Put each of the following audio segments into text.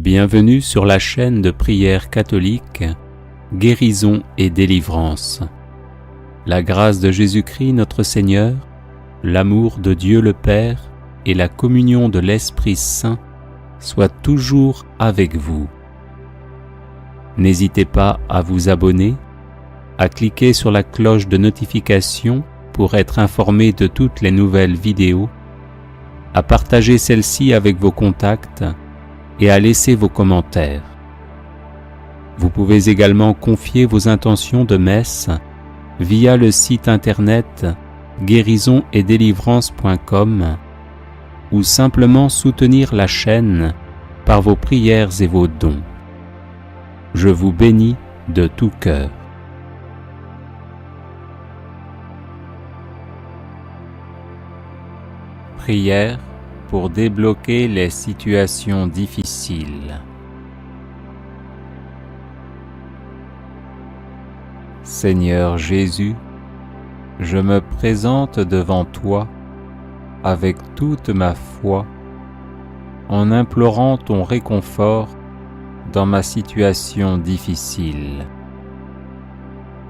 Bienvenue sur la chaîne de prière catholique Guérison et délivrance. La grâce de Jésus-Christ notre Seigneur, l'amour de Dieu le Père et la communion de l'Esprit Saint soient toujours avec vous. N'hésitez pas à vous abonner, à cliquer sur la cloche de notification pour être informé de toutes les nouvelles vidéos, à partager celle-ci avec vos contacts et à laisser vos commentaires. Vous pouvez également confier vos intentions de messe via le site internet guérisonetdélivrance.com ou simplement soutenir la chaîne par vos prières et vos dons. Je vous bénis de tout cœur. Prière pour débloquer les situations difficiles. Seigneur Jésus, je me présente devant toi avec toute ma foi en implorant ton réconfort dans ma situation difficile.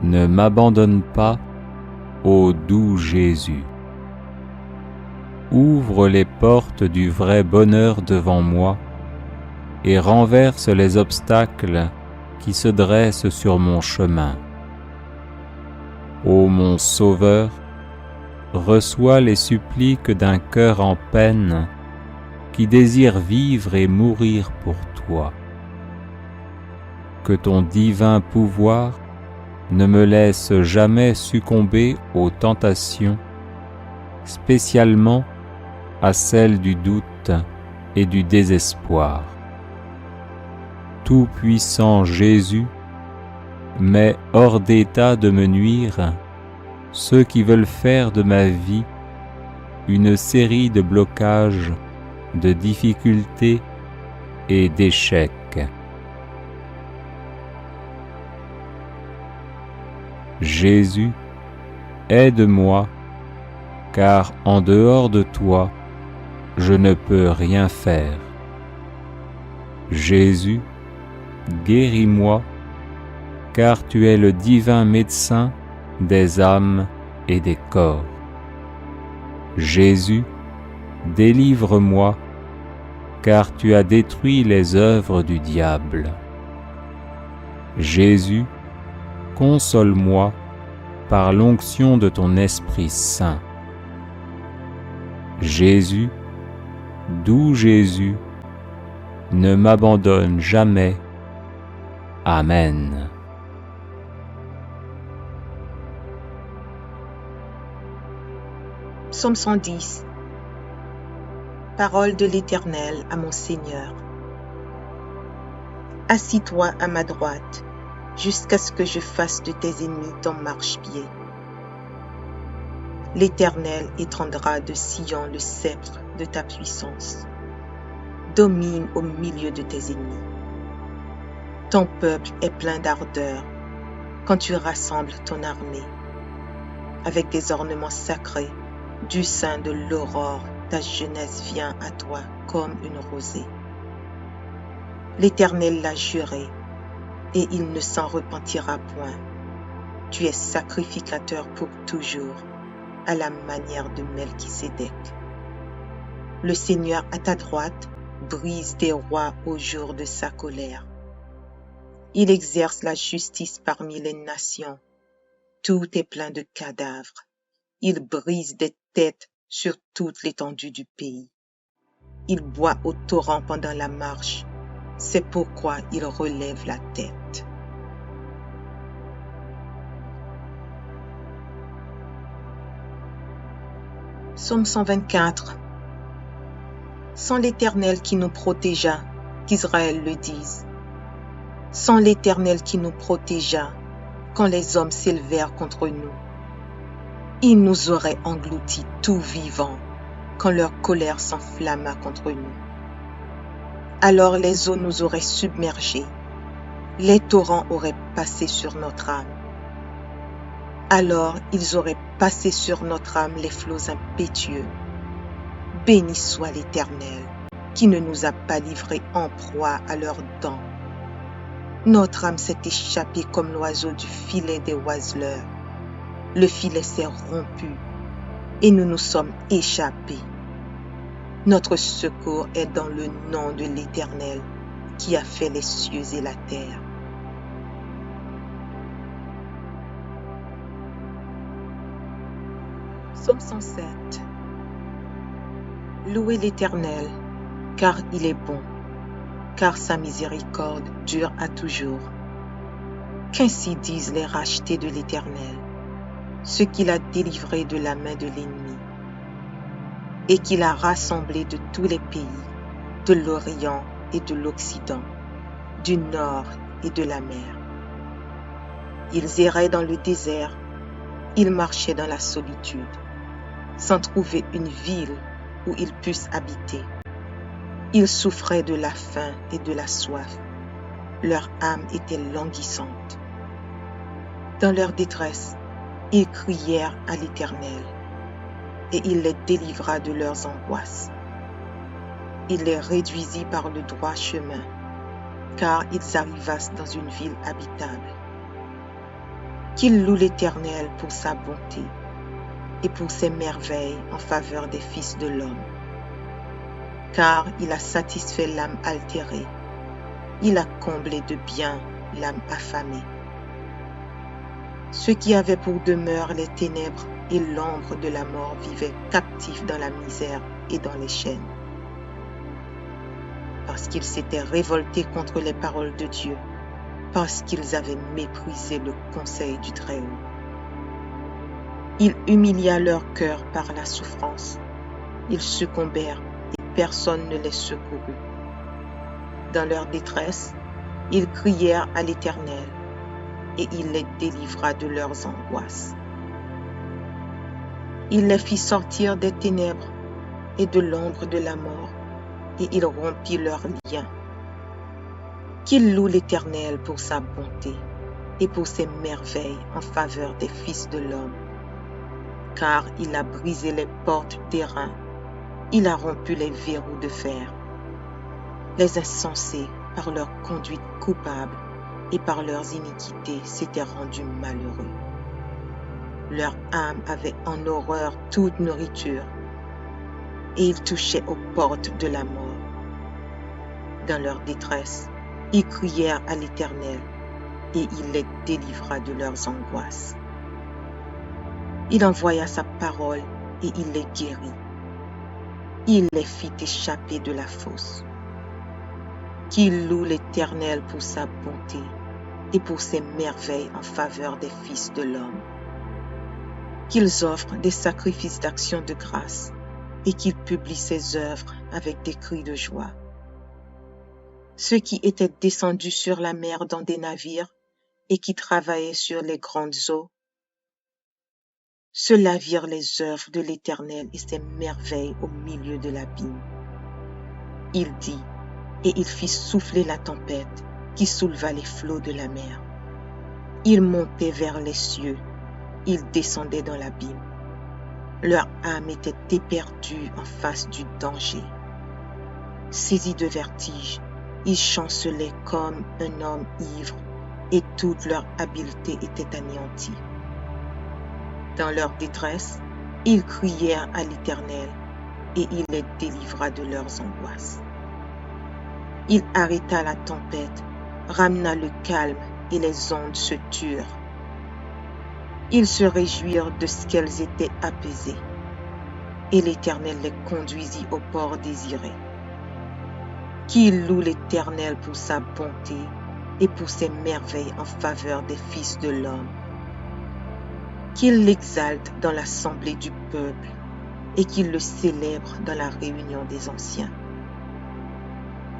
Ne m'abandonne pas, ô doux Jésus. Ouvre les portes du vrai bonheur devant moi et renverse les obstacles qui se dressent sur mon chemin. Ô mon Sauveur, reçois les suppliques d'un cœur en peine qui désire vivre et mourir pour toi. Que ton divin pouvoir ne me laisse jamais succomber aux tentations, spécialement à celle du doute et du désespoir. Tout-puissant Jésus, mets hors d'état de me nuire ceux qui veulent faire de ma vie une série de blocages, de difficultés et d'échecs. Jésus, aide-moi, car en dehors de toi, je ne peux rien faire. Jésus, guéris-moi, car tu es le divin médecin des âmes et des corps. Jésus, délivre-moi, car tu as détruit les œuvres du diable. Jésus, console-moi par l'onction de ton Esprit Saint. Jésus, doux Jésus, ne m'abandonne jamais. Amen. Psaume 110. Parole de l'Éternel à mon Seigneur. Assis-toi à ma droite, jusqu'à ce que je fasse de tes ennemis ton marchepied. L'Éternel étendra de Sion le sceptre de ta puissance. Domine au milieu de tes ennemis. Ton peuple est plein d'ardeur quand tu rassembles ton armée. Avec des ornements sacrés, du sein de l'aurore, ta jeunesse vient à toi comme une rosée. L'Éternel l'a juré, et il ne s'en repentira point. Tu es sacrificateur pour toujours, à la manière de Melchisédek. Le Seigneur à ta droite brise des rois au jour de sa colère. Il exerce la justice parmi les nations. Tout est plein de cadavres. Il brise des têtes sur toute l'étendue du pays. Il boit au torrent pendant la marche. C'est pourquoi il relève la tête. Psaume 124. Sans l'Éternel qui nous protégea, qu'Israël le dise. Sans l'Éternel qui nous protégea, quand les hommes s'élevèrent contre nous. Il nous aurait engloutis tout vivants, quand leur colère s'enflamma contre nous. Alors les eaux nous auraient submergés, les torrents auraient passé sur notre âme. Alors ils auraient passé sur notre âme les flots impétueux. Béni soit l'Éternel, qui ne nous a pas livrés en proie à leurs dents. Notre âme s'est échappée comme l'oiseau du filet des oiseleurs. Le filet s'est rompu et nous nous sommes échappés. Notre secours est dans le nom de l'Éternel qui a fait les cieux et la terre. Psaume 107. Louez l'Éternel, car il est bon, car sa miséricorde dure à toujours. Qu'ainsi disent les rachetés de l'Éternel, ceux qu'il a délivrés de la main de l'ennemi, et qu'il a rassemblés de tous les pays, de l'Orient et de l'Occident, du Nord et de la mer. Ils erraient dans le désert, ils marchaient dans la solitude, sans trouver une ville où ils puissent habiter. Ils souffraient de la faim et de la soif. Leur âme était languissante. Dans leur détresse, ils crièrent à l'Éternel, et il les délivra de leurs angoisses. Il les réduisit par le droit chemin, car ils arrivassent dans une ville habitable. Qu'ils louent l'Éternel pour sa bonté et pour ses merveilles en faveur des fils de l'homme. Car il a satisfait l'âme altérée, il a comblé de bien l'âme affamée. Ceux qui avaient pour demeure les ténèbres et l'ombre de la mort vivaient captifs dans la misère et dans les chaînes. Parce qu'ils s'étaient révoltés contre les paroles de Dieu, parce qu'ils avaient méprisé le conseil du Très-Haut. Il humilia leur cœur par la souffrance. Ils succombèrent et personne ne les secourut. Dans leur détresse, ils crièrent à l'Éternel et il les délivra de leurs angoisses. Il les fit sortir des ténèbres et de l'ombre de la mort et il rompit leurs liens. Qu'il loue l'Éternel pour sa bonté et pour ses merveilles en faveur des fils de l'homme. Car il a brisé les portes d'airain, il a rompu les verrous de fer. Les insensés, par leur conduite coupable et par leurs iniquités, s'étaient rendus malheureux. Leur âme avait en horreur toute nourriture, et ils touchaient aux portes de la mort. Dans leur détresse, ils crièrent à l'Éternel, et il les délivra de leurs angoisses. Il envoya sa parole et il les guérit. Il les fit échapper de la fosse. Qu'il loue l'Éternel pour sa bonté et pour ses merveilles en faveur des fils de l'homme. Qu'ils offrent des sacrifices d'action de grâce et qu'ils publient ses œuvres avec des cris de joie. Ceux qui étaient descendus sur la mer dans des navires et qui travaillaient sur les grandes eaux, ceux-là virent les œuvres de l'Éternel et ses merveilles au milieu de l'abîme. Il dit, et il fit souffler la tempête qui souleva les flots de la mer. Il montait vers les cieux, il descendait dans l'abîme. Leur âme était éperdue en face du danger. Saisis de vertige, ils chancelaient comme un homme ivre et toute leur habileté était anéantie. Dans leur détresse, ils crièrent à l'Éternel et il les délivra de leurs angoisses. Il arrêta la tempête, ramena le calme et les ondes se turent. Ils se réjouirent de ce qu'elles étaient apaisées et l'Éternel les conduisit au port désiré. Qu'il loue l'Éternel pour sa bonté et pour ses merveilles en faveur des fils de l'homme. Qu'il l'exalte dans l'assemblée du peuple et qu'il le célèbre dans la réunion des anciens.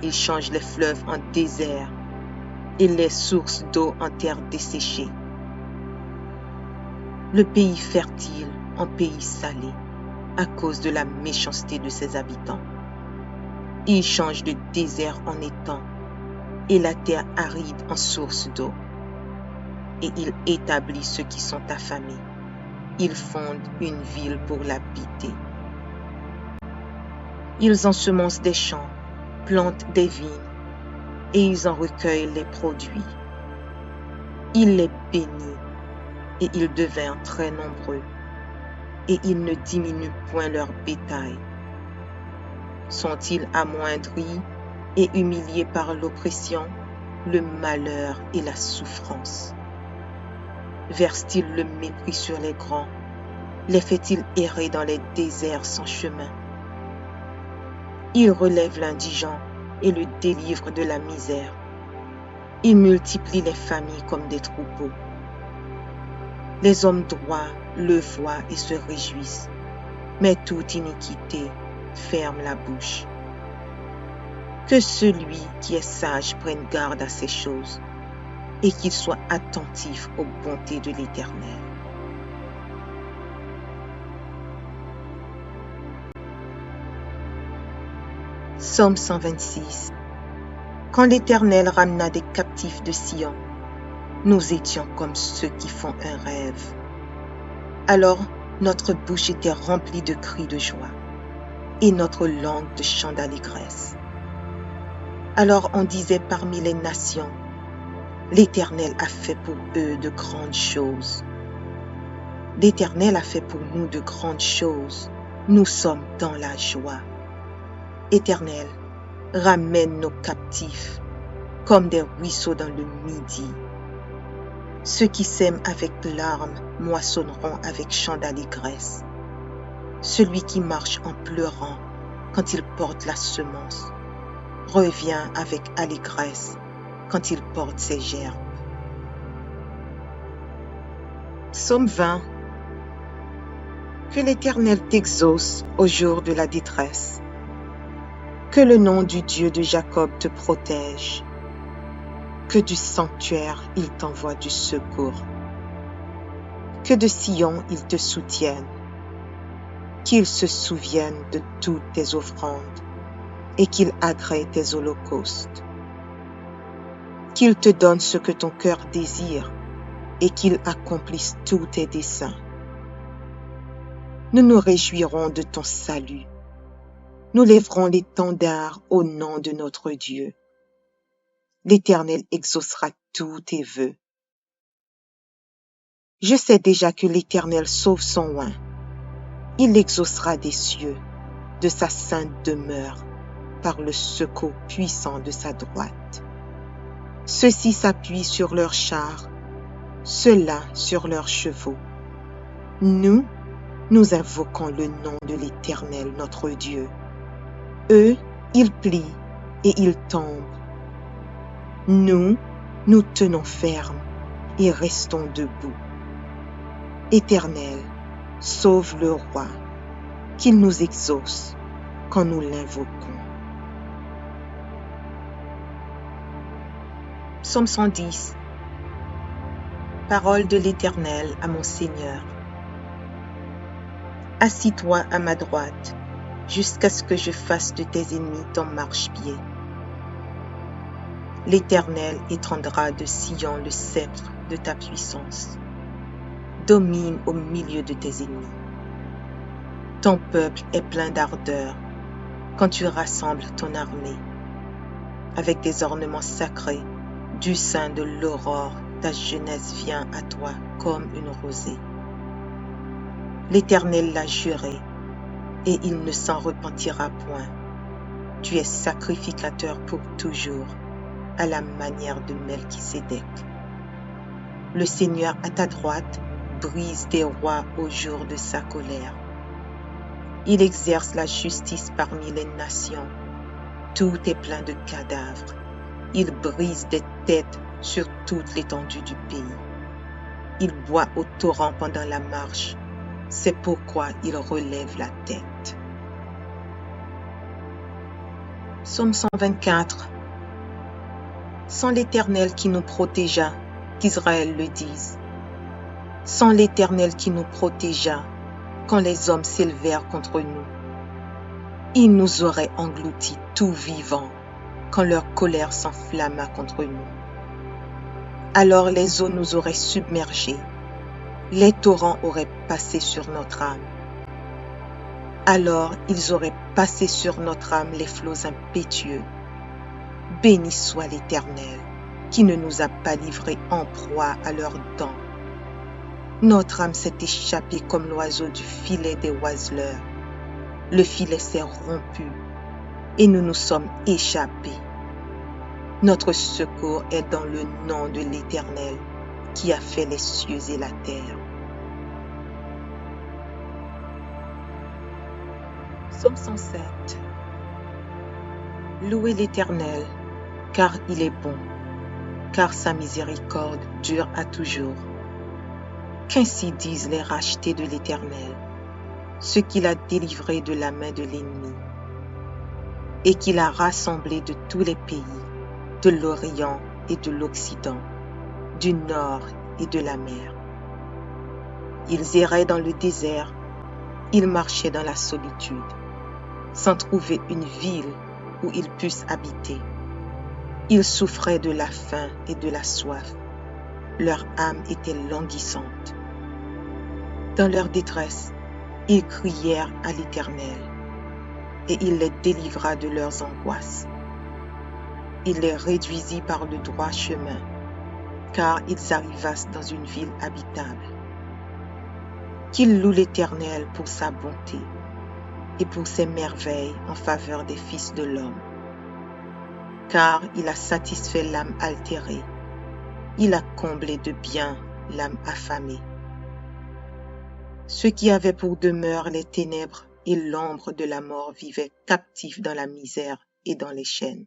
Il change les fleuves en désert et les sources d'eau en terre desséchée. Le pays fertile en pays salé à cause de la méchanceté de ses habitants. Il change de désert en étang et la terre aride en source d'eau. Et il établit ceux qui sont affamés. Il fonde une ville pour l'habiter. Ils ensemencent des champs plantent des vignes et ils en recueillent les produits. Il les bénit et ils devinrent très nombreux et ils ne diminuent point leur bétail. Sont-ils amoindris et humiliés par l'oppression, le malheur et la souffrance? Verse-t-il le mépris sur les grands? Les fait-il errer dans les déserts sans chemin? Il relève l'indigent et le délivre de la misère. Il multiplie les familles comme des troupeaux. Les hommes droits le voient et se réjouissent, mais toute iniquité ferme la bouche. Que celui qui est sage prenne garde à ces choses et qu'il soit attentif aux bontés de l'Éternel. Psaume 126. Quand l'Éternel ramena des captifs de Sion, nous étions comme ceux qui font un rêve. Alors notre bouche était remplie de cris de joie et notre langue de chants d'allégresse. Alors on disait parmi les nations, l'Éternel a fait pour eux de grandes choses. L'Éternel a fait pour nous de grandes choses. Nous sommes dans la joie. Éternel, ramène nos captifs comme des ruisseaux dans le midi. Ceux qui sèment avec larmes moissonneront avec chants d'allégresse. Celui qui marche en pleurant quand il porte la semence revient avec allégresse quand il porte ses gerbes. Psaume 20. Que l'Éternel t'exauce au jour de la détresse. Que le nom du Dieu de Jacob te protège. Que du sanctuaire il t'envoie du secours. Que de Sion il te soutienne. Qu'il se souvienne de toutes tes offrandes et qu'il agrée tes holocaustes. Qu'il te donne ce que ton cœur désire et qu'il accomplisse tous tes desseins. Nous nous réjouirons de ton salut. Nous lèverons l'étendard au nom de notre Dieu. L'Éternel exaucera tous tes vœux. Je sais déjà que l'Éternel sauve son oint. Il exaucera des cieux, de sa sainte demeure, par le secours puissant de sa droite. Ceux-ci s'appuient sur leurs chars, ceux-là sur leurs chevaux. Nous invoquons le nom de l'Éternel notre Dieu. Eux, ils plient et ils tombent. Nous tenons ferme et restons debout. Éternel, sauve le roi, qu'il nous exauce quand nous l'invoquons. Psaume 110. Parole de l'Éternel à mon Seigneur. Assis-toi à ma droite, jusqu'à ce que je fasse de tes ennemis ton marchepied. L'Éternel étendra de Sion le sceptre de ta puissance. Domine au milieu de tes ennemis. Ton peuple est plein d'ardeur quand tu rassembles ton armée. Avec des ornements sacrés, du sein de l'aurore, ta jeunesse vient à toi comme une rosée. L'Éternel l'a juré, et il ne s'en repentira point. Tu es sacrificateur pour toujours, à la manière de Melchisédek. Le Seigneur à ta droite brise des rois au jour de sa colère. Il exerce la justice parmi les nations. Tout est plein de cadavres. Il brise des têtes sur toute l'étendue du pays. Il boit au torrent pendant la marche. C'est pourquoi il relève la tête. Psaume 124. Sans l'Éternel qui nous protégea, qu'Israël le dise. Sans l'Éternel qui nous protégea, quand les hommes s'élevèrent contre nous. Il nous aurait engloutis tout vivants, quand leur colère s'enflamma contre nous. Alors les eaux nous auraient submergés, les torrents auraient passé sur notre âme. Alors ils auraient passé sur notre âme les flots impétueux, Béni soit l'Éternel, qui ne nous a pas livrés en proie à leurs dents. Notre âme s'est échappée comme l'oiseau du filet des oiseleurs. Le filet s'est rompu, et nous nous sommes échappés. Notre secours est dans le nom de l'Éternel, qui a fait les cieux et la terre. Psaume 107. Louez l'Éternel, car il est bon, car sa miséricorde dure à toujours. Qu'ainsi disent les rachetés de l'Éternel, ceux qu'il a délivrés de la main de l'ennemi, et qu'il a rassemblés de tous les pays, de l'Orient et de l'Occident, du nord et de la mer. Ils erraient dans le désert, ils marchaient dans la solitude, sans trouver une ville où ils puissent habiter. Ils souffraient de la faim et de la soif. Leur âme était languissante. Dans leur détresse, ils crièrent à l'Éternel, et il les délivra de leurs angoisses. Il les réduisit par le droit chemin, car ils arrivassent dans une ville habitable. Qu'ils louent l'Éternel pour sa bonté et pour ses merveilles en faveur des fils de l'homme. Car il a satisfait l'âme altérée, il a comblé de bien l'âme affamée. Ceux qui avaient pour demeure les ténèbres et l'ombre de la mort vivaient captifs dans la misère et dans les chaînes.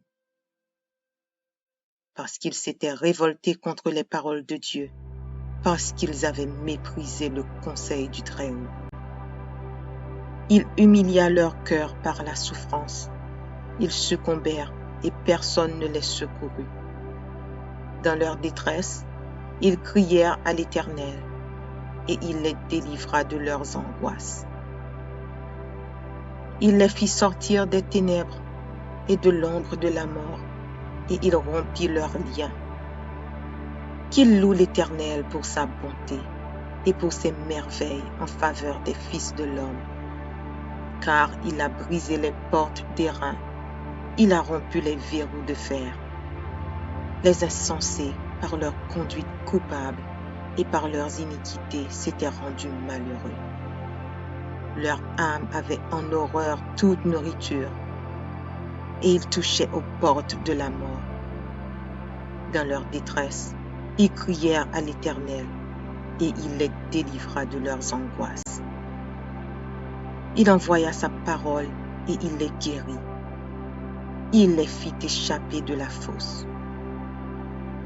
Parce qu'ils s'étaient révoltés contre les paroles de Dieu, parce qu'ils avaient méprisé le conseil du Très-Haut. Il humilia leur cœur par la souffrance. Ils succombèrent et personne ne les secourut. Dans leur détresse, ils crièrent à l'Éternel, et il les délivra de leurs angoisses. Il les fit sortir des ténèbres et de l'ombre de la mort, et il rompit leurs liens. Qu'ils louent l'Éternel pour sa bonté et pour ses merveilles en faveur des fils de l'homme. Car il a brisé les portes d'airain, il a rompu les verrous de fer. Les insensés, par leur conduite coupable et par leurs iniquités, s'étaient rendus malheureux. Leur âme avait en horreur toute nourriture, et ils touchaient aux portes de la mort. Dans leur détresse, ils crièrent à l'Éternel, et il les délivra de leurs angoisses. Il envoya sa parole, et il les guérit. Il les fit échapper de la fosse.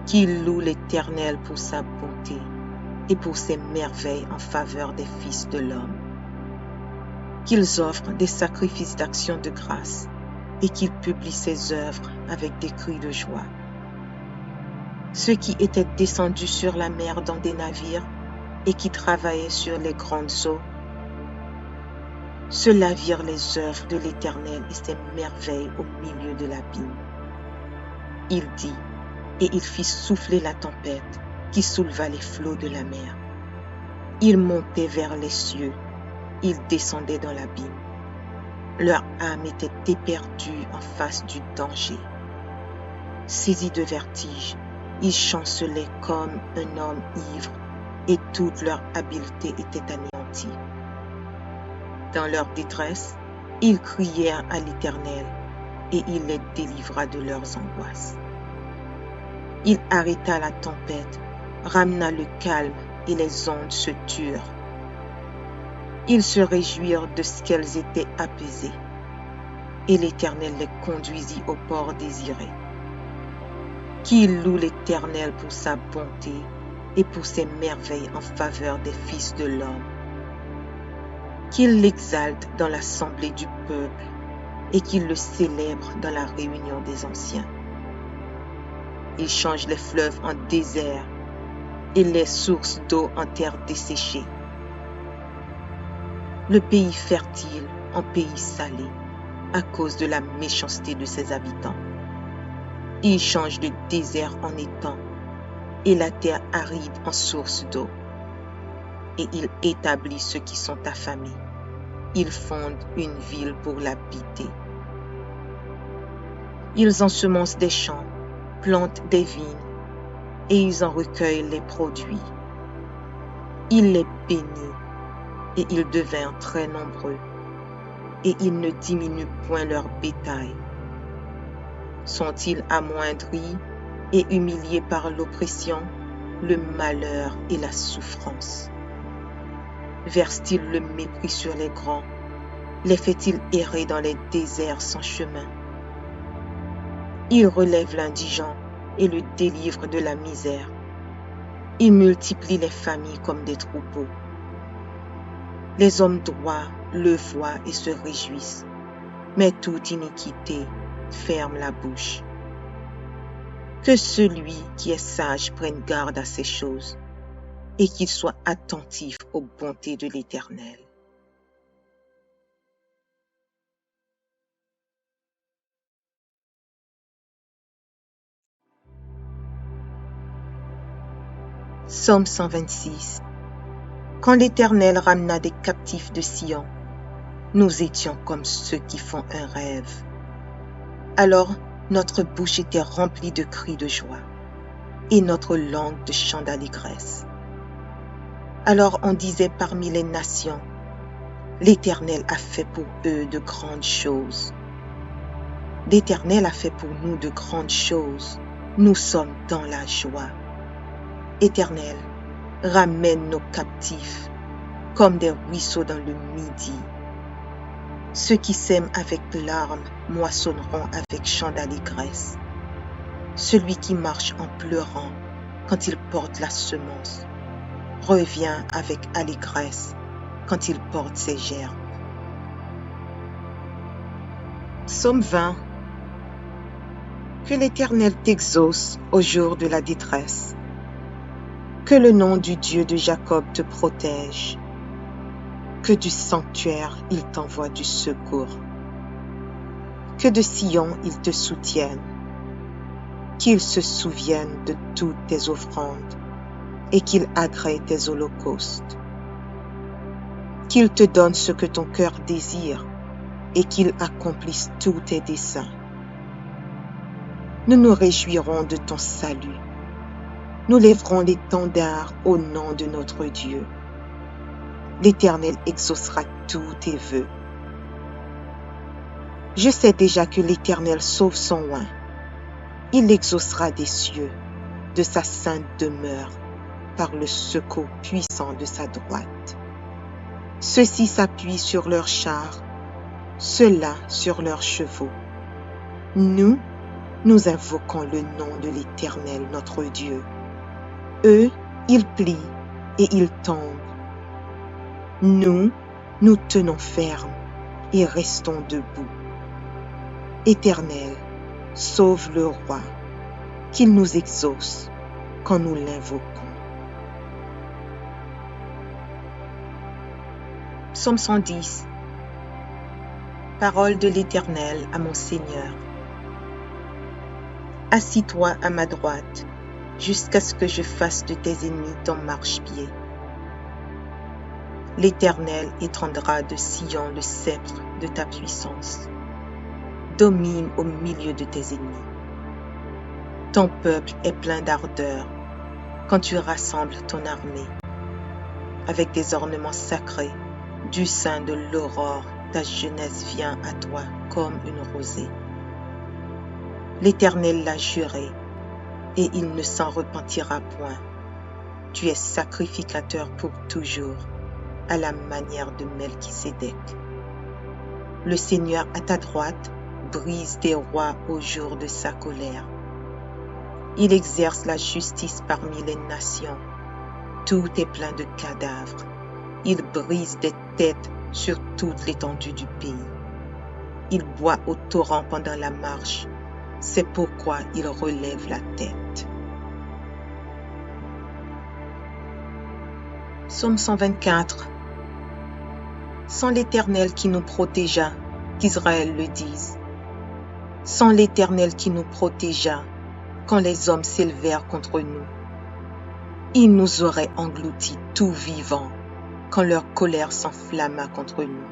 Qu'ils louent l'Éternel pour sa bonté et pour ses merveilles en faveur des fils de l'homme. Qu'ils offrent des sacrifices d'action de grâce et qu'ils publient ses œuvres avec des cris de joie. Ceux qui étaient descendus sur la mer dans des navires et qui travaillaient sur les grandes eaux, ceux-là virent les œuvres de l'Éternel et ses merveilles au milieu de l'abîme. Il dit, et il fit souffler la tempête qui souleva les flots de la mer. Ils montaient vers les cieux, ils descendaient dans l'abîme. Leur âme était éperdue en face du danger. Saisis de vertige, ils chancelaient comme un homme ivre et toute leur habileté était anéantie. Dans leur détresse, ils crièrent à l'Éternel et il les délivra de leurs angoisses. Il arrêta la tempête, ramena le calme et les ondes se turent. Ils se réjouirent de ce qu'elles étaient apaisées, et l'Éternel les conduisit au port désiré. Qu'il loue l'Éternel pour sa bonté et pour ses merveilles en faveur des fils de l'homme. Qu'il l'exalte dans l'assemblée du peuple et qu'il le célèbre dans la réunion des anciens. Il change les fleuves en désert et les sources d'eau en terre desséchée. Le pays fertile en pays salé à cause de la méchanceté de ses habitants. Il change le désert en étang et la terre aride en source d'eau. Et il établit ceux qui sont affamés. Il fonde une ville pour l'habiter. Ils ensemencent des champs, plantent des vignes, et ils en recueillent les produits. Il les bénit, et ils devinrent très nombreux, et ils ne diminuent point leur bétail. Sont-ils amoindris et humiliés par l'oppression, le malheur et la souffrance? Verse-t-il le mépris sur les grands? Les fait-il errer dans les déserts sans chemin? Il relève l'indigent et le délivre de la misère. Il multiplie les familles comme des troupeaux. Les hommes droits le voient et se réjouissent, mais toute iniquité ferme la bouche. Que celui qui est sage prenne garde à ces choses, et qu'il soit attentif aux bontés de l'Éternel. Psaume 126. Quand l'Éternel ramena des captifs de Sion, nous étions comme ceux qui font un rêve. Alors notre bouche était remplie de cris de joie, et notre langue de chants d'allégresse. Alors on disait parmi les nations, l'Éternel a fait pour eux de grandes choses. L'Éternel a fait pour nous de grandes choses. Nous sommes dans la joie. Éternel, ramène nos captifs comme des ruisseaux dans le midi. Ceux qui sèment avec larmes moissonneront avec chants d'allégresse. Celui qui marche en pleurant quand il porte la semence revient avec allégresse quand il porte ses gerbes. Psaume 20. Que l'Éternel t'exauce au jour de la détresse. Que le nom du Dieu de Jacob te protège. Que du sanctuaire il t'envoie du secours. Que de Sion il te soutienne. Qu'il se souvienne de toutes tes offrandes et qu'il agrée tes holocaustes. Qu'il te donne ce que ton cœur désire et qu'il accomplisse tous tes desseins. Nous nous réjouirons de ton salut. Nous lèverons l'étendard au nom de notre Dieu. L'Éternel exaucera tous tes vœux. Je sais déjà que l'Éternel sauve son oint. Il l'exaucera des cieux, de sa sainte demeure, par le secours puissant de sa droite. Ceux-ci s'appuient sur leurs chars, ceux-là sur leurs chevaux. Nous invoquons le nom de l'Éternel notre Dieu. Eux, ils plient et ils tombent. Nous tenons ferme et restons debout. Éternel, sauve le roi, qu'il nous exauce quand nous l'invoquons. Psaume 110. Parole de l'Éternel à mon Seigneur. Assis-toi à ma droite, jusqu'à ce que je fasse de tes ennemis ton marchepied. L'Éternel étendra de Sion le sceptre de ta puissance. Domine au milieu de tes ennemis. Ton peuple est plein d'ardeur quand tu rassembles ton armée. Avec des ornements sacrés, du sein de l'aurore, ta jeunesse vient à toi comme une rosée. L'Éternel l'a juré, et il ne s'en repentira point. Tu es sacrificateur pour toujours, à la manière de Melchisédek. Le Seigneur à ta droite brise des rois au jour de sa colère. Il exerce la justice parmi les nations. Tout est plein de cadavres. Il brise des têtes sur toute l'étendue du pays. Il boit au torrent pendant la marche. C'est pourquoi il relève la tête. Psaume 124. Sans l'Éternel qui nous protégea, qu'Israël le dise. Sans l'Éternel qui nous protégea, quand les hommes s'élevèrent contre nous. Il nous aurait engloutis tout vivants, quand leur colère s'enflamma contre nous.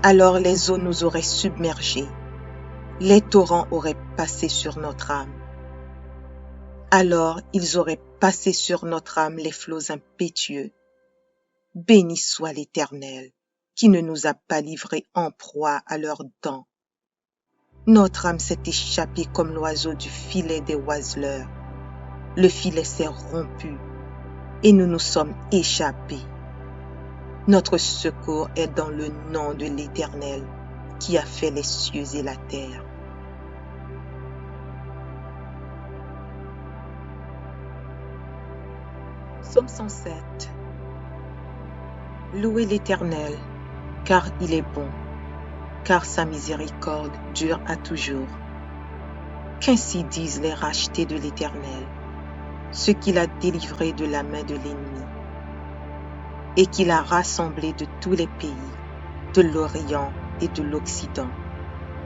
Alors les eaux nous auraient submergés, les torrents auraient passé sur notre âme. Alors ils auraient passé sur notre âme les flots impétueux. Béni soit l'Éternel, qui ne nous a pas livrés en proie à leurs dents. Notre âme s'est échappée comme l'oiseau du filet des oiseleurs. Le filet s'est rompu et nous nous sommes échappés. Notre secours est dans le nom de l'Éternel, qui a fait les cieux et la terre. Psaume 107. Louez l'Éternel, car il est bon, car sa miséricorde dure à toujours. Qu'ainsi disent les rachetés de l'Éternel, ceux qu'il a délivrés de la main de l'ennemi, et qu'il a rassemblés de tous les pays, de l'Orient et de l'Occident,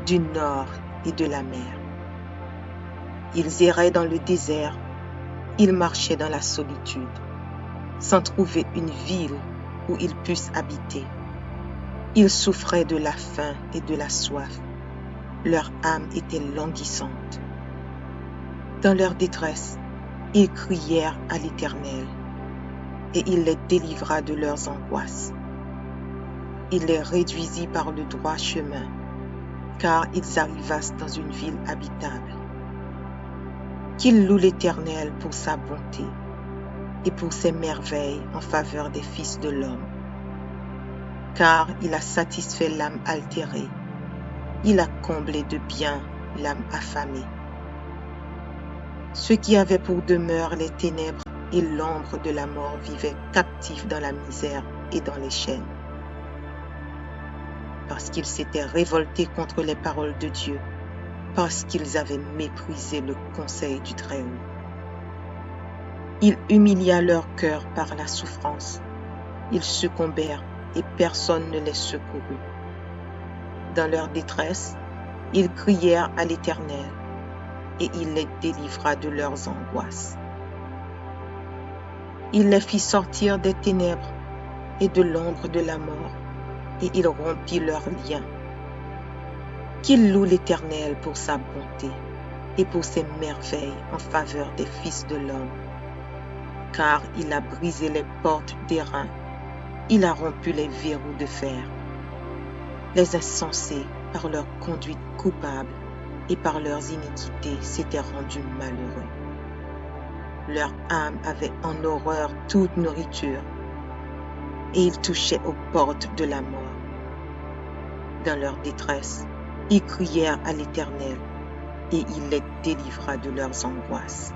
du Nord et de la mer. Ils erraient dans le désert, ils marchaient dans la solitude, sans trouver une ville où ils puissent habiter. Ils souffraient de la faim et de la soif. Leur âme était languissante. Dans leur détresse, ils crièrent à l'Éternel, et il les délivra de leurs angoisses. Il les réduisit par le droit chemin, car ils arrivassent dans une ville habitable. Qu'ils louent l'Éternel pour sa bonté et pour ses merveilles en faveur des fils de l'homme. Car il a satisfait l'âme altérée, il a comblé de bien l'âme affamée. Ceux qui avaient pour demeure les ténèbres et l'ombre de la mort vivaient captifs dans la misère et dans les chaînes. Parce qu'ils s'étaient révoltés contre les paroles de Dieu, parce qu'ils avaient méprisé le conseil du Très-Haut. Il humilia leur cœur par la souffrance. Ils succombèrent et personne ne les secourut. Dans leur détresse, ils crièrent à l'Éternel et il les délivra de leurs angoisses. Il les fit sortir des ténèbres et de l'ombre de la mort et il rompit leurs liens. Qu'il loue l'Éternel pour sa bonté et pour ses merveilles en faveur des fils de l'homme. Car il a brisé les portes d'airain, il a rompu les verrous de fer. Les insensés, par leur conduite coupable et par leurs iniquités, s'étaient rendus malheureux. Leur âme avait en horreur toute nourriture, et ils touchaient aux portes de la mort. Dans leur détresse, ils crièrent à l'Éternel, et il les délivra de leurs angoisses.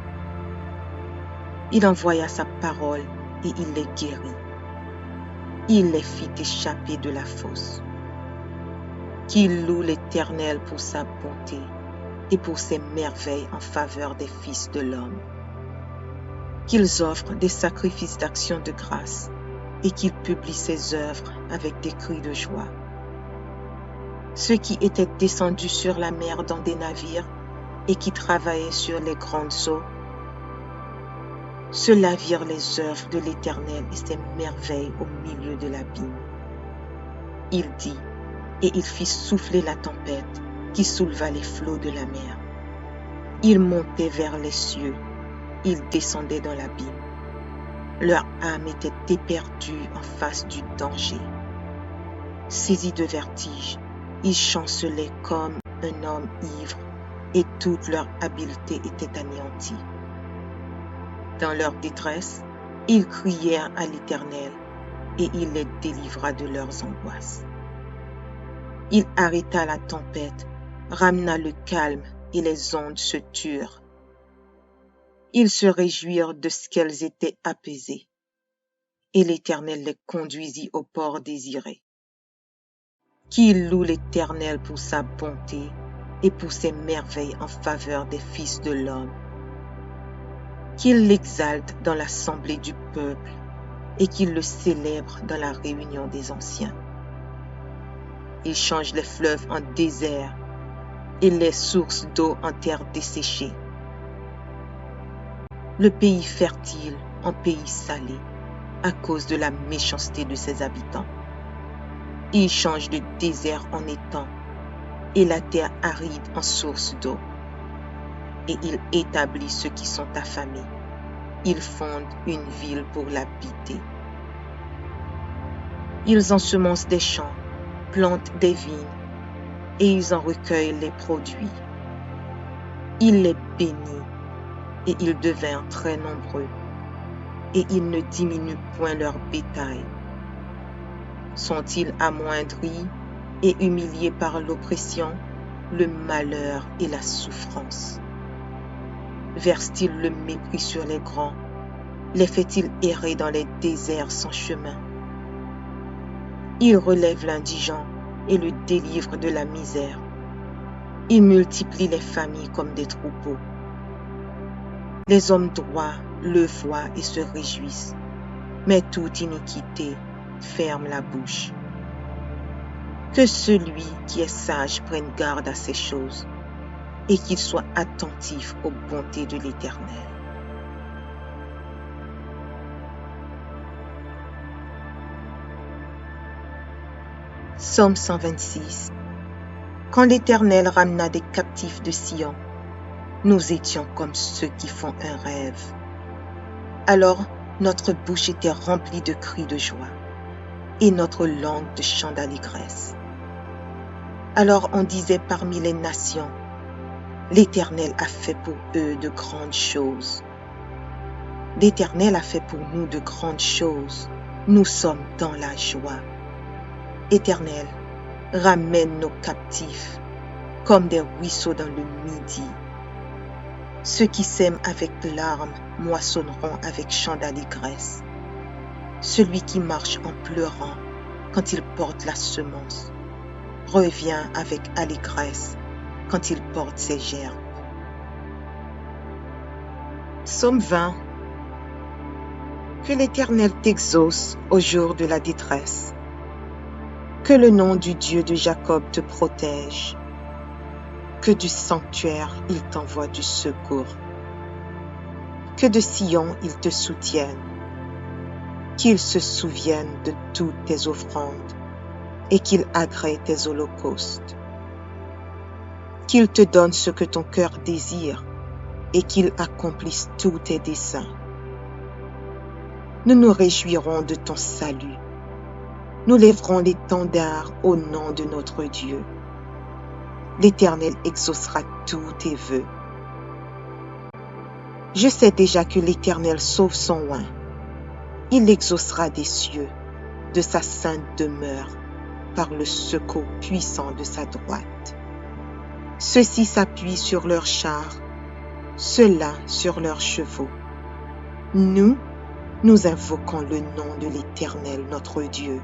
Il envoya sa parole, et il les guérit. Il les fit échapper de la fosse. Qu'il loue l'Éternel pour sa bonté et pour ses merveilles en faveur des fils de l'homme. Qu'ils offrent des sacrifices d'action de grâce et qu'ils publient ses œuvres avec des cris de joie. Ceux qui étaient descendus sur la mer dans des navires et qui travaillaient sur les grandes eaux, ceux-là virent les œuvres de l'Éternel et ses merveilles au milieu de l'abîme. Il dit, et il fit souffler la tempête qui souleva les flots de la mer. Ils montaient vers les cieux, ils descendaient dans l'abîme. Leur âme était éperdue en face du danger. Saisis de vertige, ils chancelaient comme un homme ivre et toute leur habileté était anéantie. Dans leur détresse, ils crièrent à l'Éternel et il les délivra de leurs angoisses. Il arrêta la tempête, ramena le calme et les ondes se turent. Ils se réjouirent de ce qu'elles étaient apaisées et l'Éternel les conduisit au port désiré. Qu'il loue l'Éternel pour sa bonté et pour ses merveilles en faveur des fils de l'homme. Qu'il l'exalte dans l'assemblée du peuple et qu'il le célèbre dans la réunion des anciens. Il change les fleuves en désert et les sources d'eau en terre desséchée. Le pays fertile en pays salé à cause de la méchanceté de ses habitants. Il change le désert en étang et la terre aride en source d'eau. Et il établit ceux qui sont affamés. Il fonde une ville pour l'habiter. Ils ensemencent des champs, plantent des vignes, et ils en recueillent les produits. Il les bénit, et ils devinrent très nombreux, et il ne diminue point leur bétail. Sont-ils amoindris et humiliés par l'oppression, le malheur et la souffrance? Verse-t-il le mépris sur les grands? Les fait-il errer dans les déserts sans chemin? Il relève l'indigent et le délivre de la misère. Il multiplie les familles comme des troupeaux. Les hommes droits le voient et se réjouissent, mais toute iniquité ferme la bouche. Que celui qui est sage prenne garde à ces choses et qu'il soit attentif aux bontés de l'Éternel. Psaume 126. Quand l'Éternel ramena des captifs de Sion, nous étions comme ceux qui font un rêve. Alors notre bouche était remplie de cris de joie et notre langue de chants d'allégresse. Alors on disait parmi les nations, l'Éternel a fait pour eux de grandes choses. L'Éternel a fait pour nous de grandes choses. Nous sommes dans la joie. Éternel, ramène nos captifs comme des ruisseaux dans le midi. Ceux qui sèment avec larmes moissonneront avec chants d'allégresse. Celui qui marche en pleurant quand il porte la semence revient avec allégresse quand il porte ses gerbes. Psaume 20. Que l'Éternel t'exauce au jour de la détresse. Que le nom du Dieu de Jacob te protège. Que du sanctuaire il t'envoie du secours. Que de Sion il te soutienne. Qu'il se souvienne de toutes tes offrandes et qu'il agrée tes holocaustes. Qu'il te donne ce que ton cœur désire et qu'il accomplisse tous tes desseins. Nous nous réjouirons de ton salut. Nous lèverons l'étendard au nom de notre Dieu. L'Éternel exaucera tous tes vœux. Je sais déjà que l'Éternel sauve son oint. Il l'exaucera des cieux, de sa sainte demeure, par le secours puissant de sa droite. Ceux-ci s'appuient sur leurs chars, ceux-là sur leurs chevaux. Nous invoquons le nom de l'Éternel notre Dieu.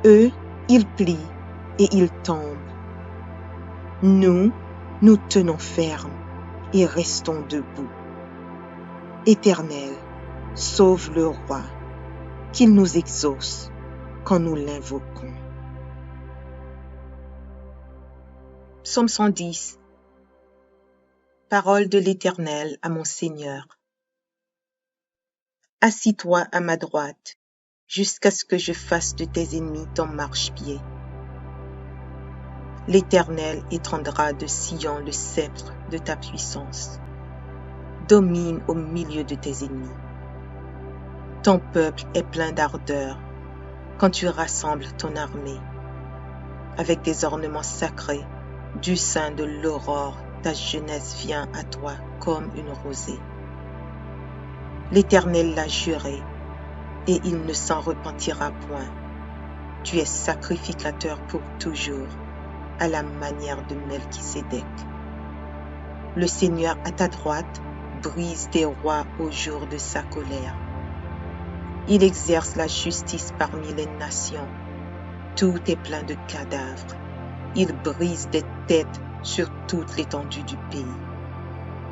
Eux, ils plient et ils tombent. Nous tenons ferme et restons debout. Éternel, sauve le roi, qu'il nous exauce quand nous l'invoquons. Psaume 110. Parole de l'Éternel à mon Seigneur. Assis-toi à ma droite, jusqu'à ce que je fasse de tes ennemis ton marchepied. L'Éternel étendra de Sion le sceptre de ta puissance. Domine au milieu de tes ennemis. Ton peuple est plein d'ardeur quand tu rassembles ton armée. Avec des ornements sacrés, du sein de l'aurore, ta jeunesse vient à toi comme une rosée. L'Éternel l'a juré, et il ne s'en repentira point. Tu es sacrificateur pour toujours, à la manière de Melchisédek. Le Seigneur à ta droite brise des rois au jour de sa colère. Il exerce la justice parmi les nations. Tout est plein de cadavres. Il brise des têtes sur toute l'étendue du pays.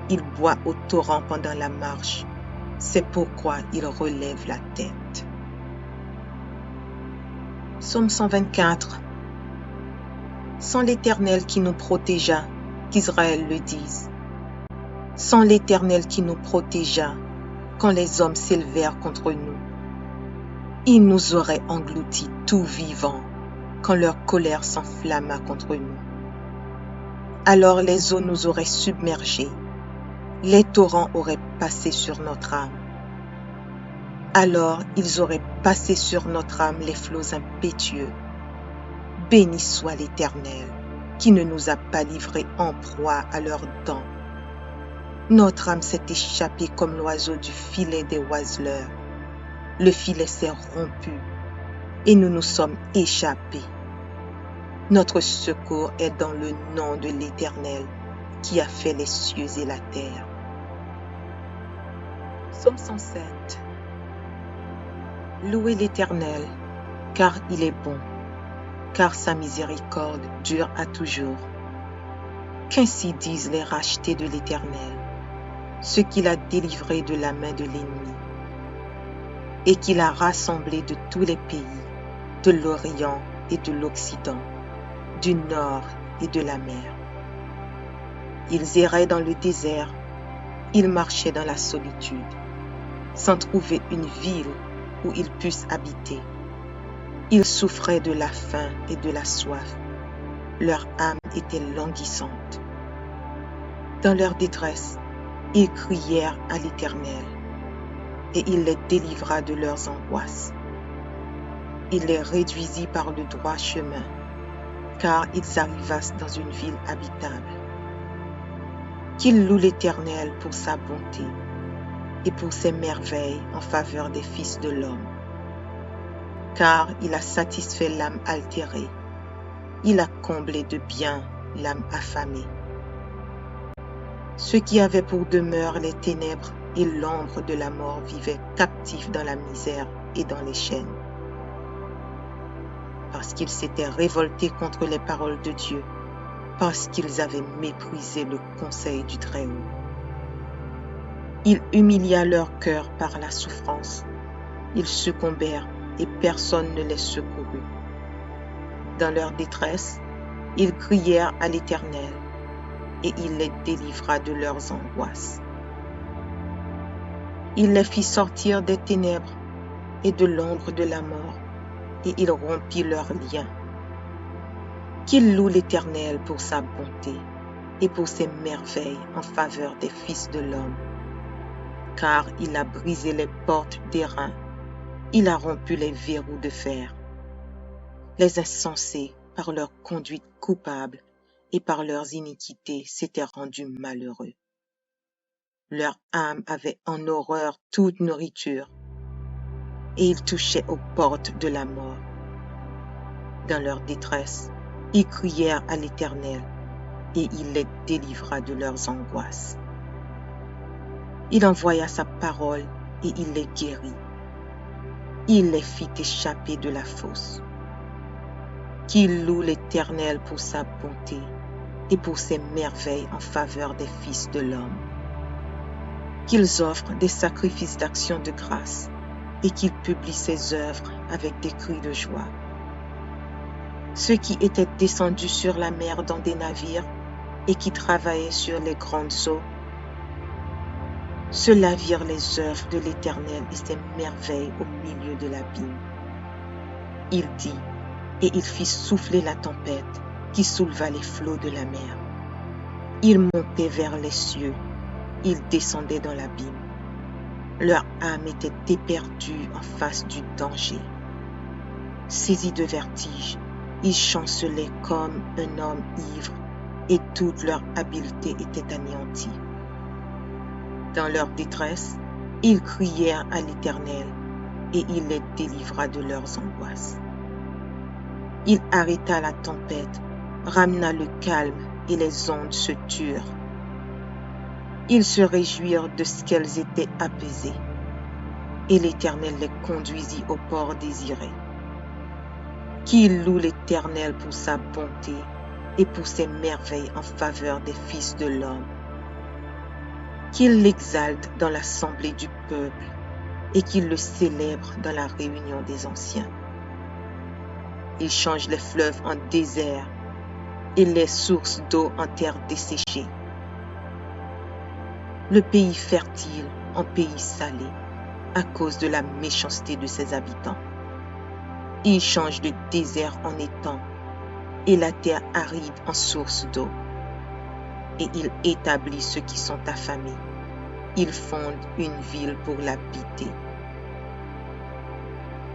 Il boit au torrent pendant la marche. C'est pourquoi il relève la tête. Psaume 124. Sans l'Éternel qui nous protégea, qu'Israël le dise. Sans l'Éternel qui nous protégea, quand les hommes s'élevèrent contre nous. Il nous aurait engloutis tout vivants, quand leur colère s'enflamma contre nous. alors les eaux nous auraient submergés, les torrents auraient passé sur notre âme. Alors ils auraient passé sur notre âme les flots impétueux. Béni soit l'Éternel, qui ne nous a pas livrés en proie à leurs dents. Notre âme s'est échappée comme l'oiseau du filet des oiseleurs. Le filet s'est rompu et nous nous sommes échappés. Notre secours est dans le nom de l'Éternel qui a fait les cieux et la terre. Psaume 107. Louez l'Éternel, car il est bon, car sa miséricorde dure à toujours. Qu'ainsi disent les rachetés de l'Éternel, ceux qu'il a délivrés de la main de l'ennemi, et qu'il a rassemblés de tous les pays, de l'Orient et de l'Occident, du nord et de la mer. Ils erraient dans le désert, ils marchaient dans la solitude, sans trouver une ville où ils puissent habiter. Ils souffraient de la faim et de la soif. Leur âme était languissante. Dans leur détresse, ils crièrent à l'Éternel, et il les délivra de leurs angoisses. Il les réduisit par le droit chemin, car ils arrivassent dans une ville habitable. Qu'ils louent l'Éternel pour sa bonté et pour ses merveilles en faveur des fils de l'homme. Car il a satisfait l'âme altérée, il a comblé de bien l'âme affamée. Ceux qui avaient pour demeure les ténèbres et l'ombre de la mort vivaient captifs dans la misère et dans les chaînes. Parce qu'ils s'étaient révoltés contre les paroles de Dieu, parce qu'ils avaient méprisé le conseil du Très-Haut. Il humilia leur cœur par la souffrance. Ils succombèrent et personne ne les secourut. Dans leur détresse, ils crièrent à l'Éternel et il les délivra de leurs angoisses. Il les fit sortir des ténèbres et de l'ombre de la mort et il rompit leurs liens. Qu'il loue l'Éternel pour sa bonté et pour ses merveilles en faveur des fils de l'homme. Car il a brisé les portes d'airain, il a rompu les verrous de fer. Les insensés, par leur conduite coupable et par leurs iniquités, s'étaient rendus malheureux. Leur âme avait en horreur toute nourriture, et ils touchaient aux portes de la mort. Dans leur détresse, ils crièrent à l'Éternel, et il les délivra de leurs angoisses. Il envoya sa parole, et il les guérit. Il les fit échapper de la fosse. Qu'il loue l'Éternel pour sa bonté et pour ses merveilles en faveur des fils de l'homme. Qu'ils offrent des sacrifices d'action de grâce et qu'ils publient ses œuvres avec des cris de joie. Ceux qui étaient descendus sur la mer dans des navires et qui travaillaient sur les grandes eaux, ceux-là virent les œuvres de l'Éternel et ses merveilles au milieu de l'abîme. Il dit, et il fit souffler la tempête qui souleva les flots de la mer. Ils montaient vers les cieux, ils descendaient dans l'abîme. Leur âme était éperdue en face du danger. Saisis de vertige, ils chancelaient comme un homme ivre et toute leur habileté était anéantie. Dans leur détresse, ils crièrent à l'Éternel et il les délivra de leurs angoisses. Il arrêta la tempête, ramena le calme et les ondes se turent. Ils se réjouirent de ce qu'elles étaient apaisées et l'Éternel les conduisit au port désiré. Qu'il loue l'Éternel pour sa bonté et pour ses merveilles en faveur des fils de l'homme. Qu'il l'exalte dans l'assemblée du peuple et qu'il le célèbre dans la réunion des anciens. Il change les fleuves en désert et les sources d'eau en terre desséchée. Le pays fertile en pays salé à cause de la méchanceté de ses habitants. Il change le désert en étang et la terre aride en source d'eau. et il établit ceux qui sont affamés. Il fonde une ville pour l'habiter.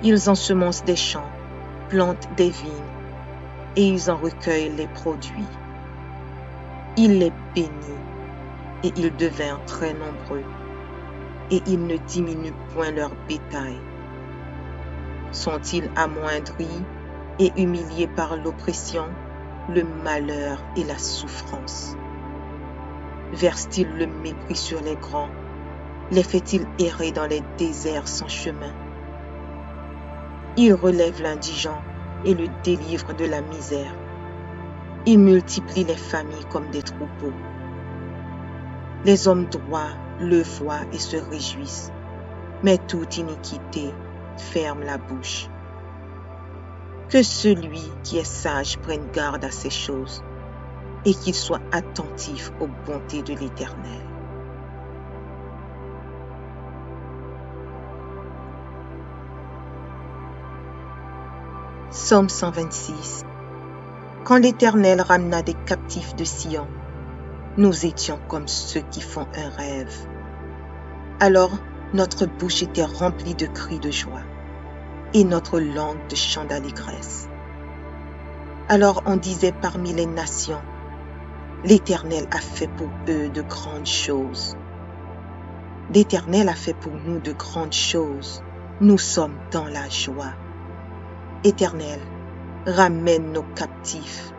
Ils ensemencent des champs, plantent des vignes, et ils en recueillent les produits. Il les bénit, et ils devinrent très nombreux, et il ne diminue point leur bétail. Sont-ils amoindris et humiliés par l'oppression, le malheur et la souffrance? Verse-t-il le mépris sur les grands? Les fait-il errer dans les déserts sans chemin? Il relève l'indigent et le délivre de la misère. Il multiplie les familles comme des troupeaux. Les hommes droits le voient et se réjouissent, mais toute iniquité ferme la bouche. Que celui qui est sage prenne garde à ces choses et qu'il soit attentif aux bontés de l'Éternel. Psaume 126. Quand l'Éternel ramena des captifs de Sion, nous étions comme ceux qui font un rêve. Alors notre bouche était remplie de cris de joie et notre langue de chants d'allégresse. Alors on disait parmi les nations, l'Éternel a fait pour eux de grandes choses. L'Éternel a fait pour nous de grandes choses. Nous sommes dans la joie. Éternel, ramène nos captifs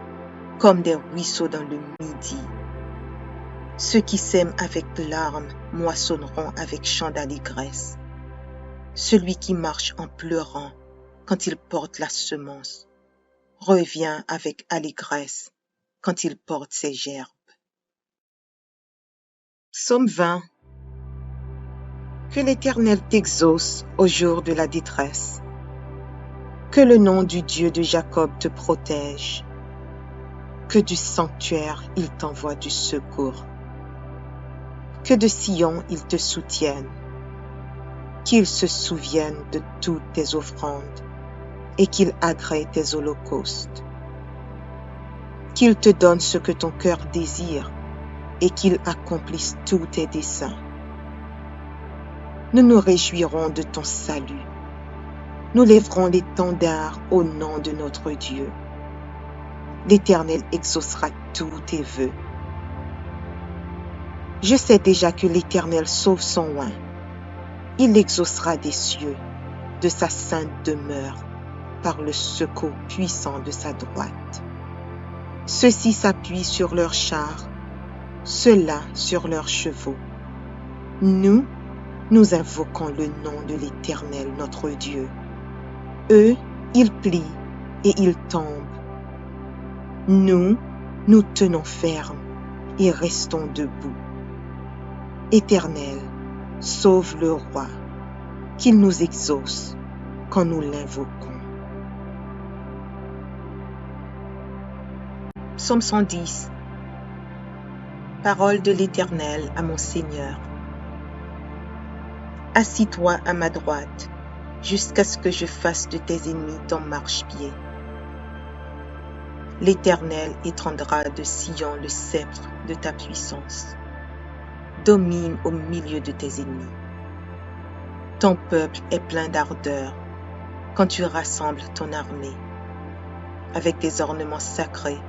comme des ruisseaux dans le midi. Ceux qui sèment avec larmes moissonneront avec chants d'allégresse. Celui qui marche en pleurant quand il porte la semence revient avec allégresse quand il porte ses gerbes. Psaume 20. Que l'Éternel t'exauce au jour de la détresse. Que le nom du Dieu de Jacob te protège. Que du sanctuaire il t'envoie du secours. Que de Sion il te soutienne. Qu'il se souvienne de toutes tes offrandes et qu'il agrée tes holocaustes. Qu'il te donne ce que ton cœur désire et qu'il accomplisse tous tes desseins. Nous nous réjouirons de ton salut. Nous lèverons l'étendard au nom de notre Dieu. L'Éternel exaucera tous tes vœux. Je sais déjà que l'Éternel sauve son oint. Il exaucera des cieux, de sa sainte demeure, par le secours puissant de sa droite. Ceux-ci s'appuient sur leurs chars, ceux-là sur leurs chevaux. Nous invoquons le nom de l'Éternel notre Dieu. Eux, ils plient et ils tombent. Nous tenons ferme et restons debout. Éternel, sauve le roi, qu'il nous exauce quand nous l'invoquons. Psaume 110. Parole de l'Éternel à mon Seigneur. Assis-toi à ma droite, jusqu'à ce que je fasse de tes ennemis ton marchepied. L'Éternel étendra de Sion le sceptre de ta puissance. Domine au milieu de tes ennemis. Ton peuple est plein d'ardeur quand tu rassembles ton armée. Avec des ornements sacrés,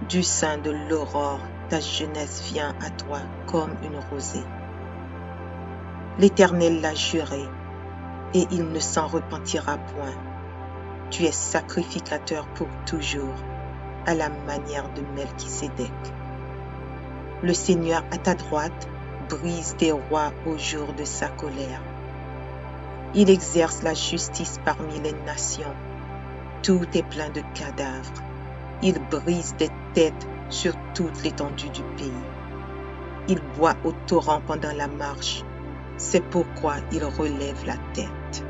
du sein de l'aurore, ta jeunesse vient à toi comme une rosée. L'Éternel l'a juré, et il ne s'en repentira point. Tu es sacrificateur pour toujours, à la manière de Melchisédek. Le Seigneur à ta droite brise des rois au jour de sa colère. Il exerce la justice parmi les nations. Tout est plein de cadavres. Il brise des têtes sur toute l'étendue du pays. Il boit au torrent pendant la marche. C'est pourquoi il relève la tête.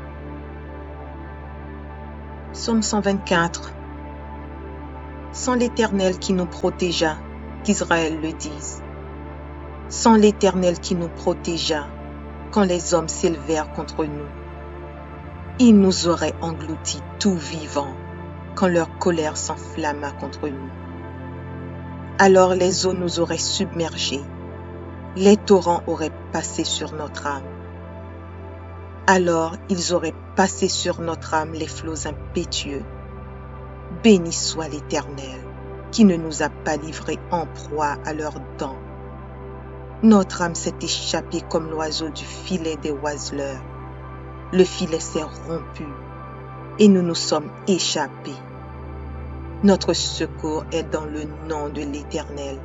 Psaume 124. Sans l'Éternel qui nous protégea, qu'Israël le dise. Sans l'Éternel qui nous protégea, quand les hommes s'élevèrent contre nous. Il nous aurait engloutis tout vivants, quand leur colère s'enflamma contre nous. alors les eaux nous auraient submergés, les torrents auraient passé sur notre âme. Alors ils auraient passé sur notre âme les flots impétueux. Béni soit l'Éternel, qui ne nous a pas livrés en proie à leurs dents. Notre âme s'est échappée comme l'oiseau du filet des oiseleurs. Le filet s'est rompu et nous nous sommes échappés. Notre secours est dans le nom de l'Éternel,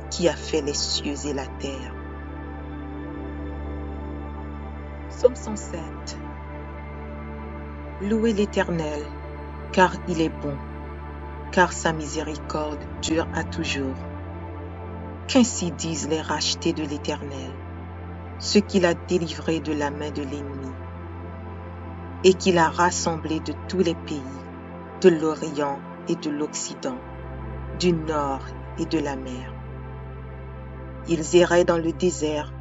qui a fait les cieux et la terre. Psaume 107. Louez l'Éternel, car il est bon, car sa miséricorde dure à toujours. Qu'ainsi disent les rachetés de l'Éternel, ceux qu'il a délivrés de la main de l'ennemi, et qu'il a rassemblés de tous les pays, de l'Orient et de l'Occident, du Nord et de la mer. Ils erraient dans le désert,